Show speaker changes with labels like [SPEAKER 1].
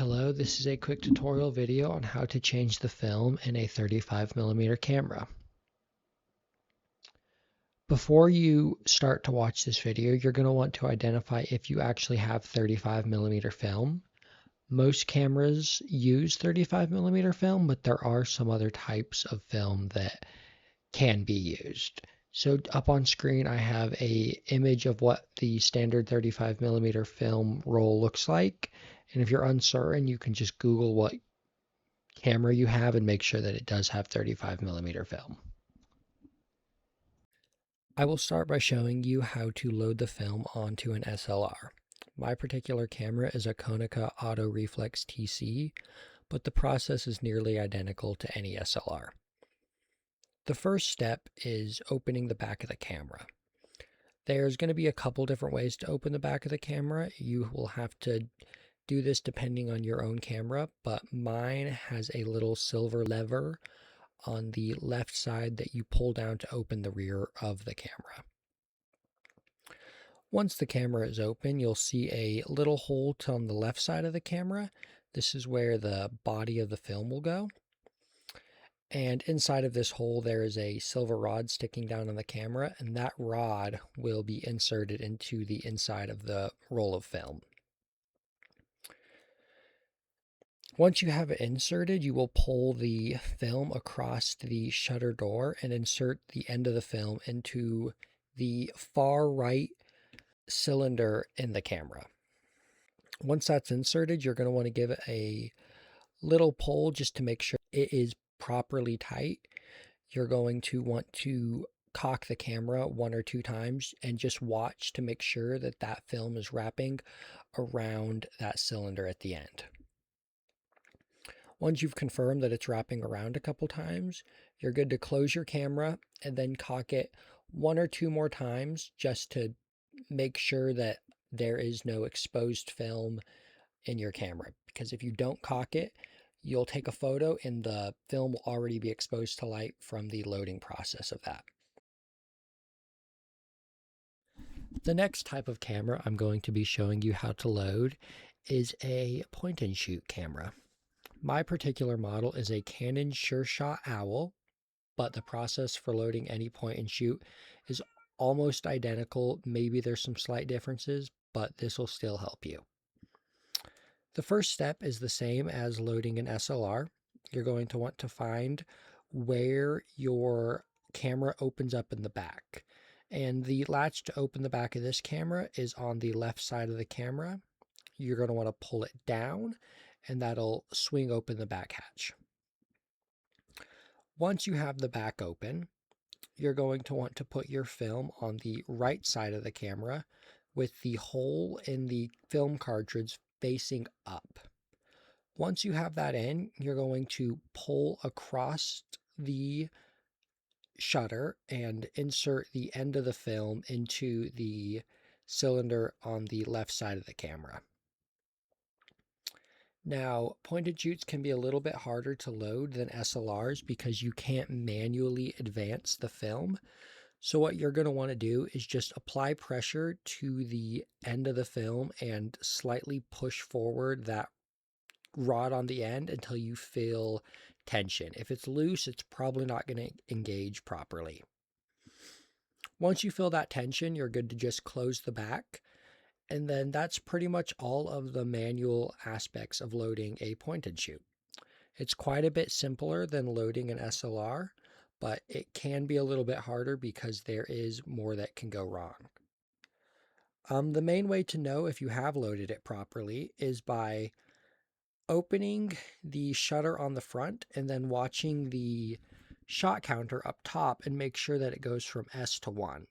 [SPEAKER 1] Hello, this is a quick tutorial video on how to change the film in a 35mm camera. Before you start to watch this video, you're going to want to identify if you actually have 35mm film. Most cameras use 35mm film, but there are some other types of film that can be used. So up on screen I have a image of what the standard 35mm film roll looks like. And if you're uncertain, you can just Google what camera you have and make sure that it does have 35mm film. I will start by showing you how to load the film onto an SLR. My particular camera is a Konica Auto Reflex TC, but the process is nearly identical to any SLR. The first step is opening the back of the camera. There's going to be a couple different ways to open the back of the camera. You will have to do this depending on your own camera, but mine has a little silver lever on the left side that you pull down to open the rear of the camera. Once the camera is open, you'll see a little hole on the left side of the camera. This is where the body of the film will go. And inside of this hole, there is a silver rod sticking down on the camera, and that rod will be inserted into the inside of the roll of film. Once you have it inserted, you will pull the film across the shutter door and insert the end of the film into the far right cylinder in the camera. Once that's inserted, you're going to want to give it a little pull just to make sure it is properly tight. You're going to want to cock the camera 1 or 2 times and just watch to make sure that that film is wrapping around that cylinder at the end. Once you've confirmed that it's wrapping around a couple times, you're good to close your camera and then cock it 1 or 2 more times just to make sure that there is no exposed film in your camera. Because if you don't cock it, you'll take a photo and the film will already be exposed to light from the loading process of that. The next type of camera I'm going to be showing you how to load is a point and shoot camera. My particular model is a Canon SureShot Owl, but the process for loading any point and shoot is almost identical. Maybe there's some slight differences, but this will still help you. The first step is the same as loading an SLR. You're going to want to find where your camera opens up in the back. And the latch to open the back of this camera is on the left side of the camera. You're going to want to pull it down, and that'll swing open the back hatch. Once you have the back open, you're going to want to put your film on the right side of the camera with the hole in the film cartridge facing up. Once you have that in, you're going to pull across the shutter and insert the end of the film into the cylinder on the left side of the camera. Now, point and shoots can be a little bit harder to load than SLRs because you can't manually advance the film. So what you're going to want to do is just apply pressure to the end of the film and slightly push forward that rod on the end until you feel tension. If it's loose, it's probably not going to engage properly. Once you feel that tension, you're good to just close the back. And then that's pretty much all of the manual aspects of loading a point and shoot. It's quite a bit simpler than loading an SLR, but it can be a little bit harder because there is more that can go wrong. The main way to know if you have loaded it properly is by opening the shutter on the front and then watching the shot counter up top and make sure that it goes from S to 1.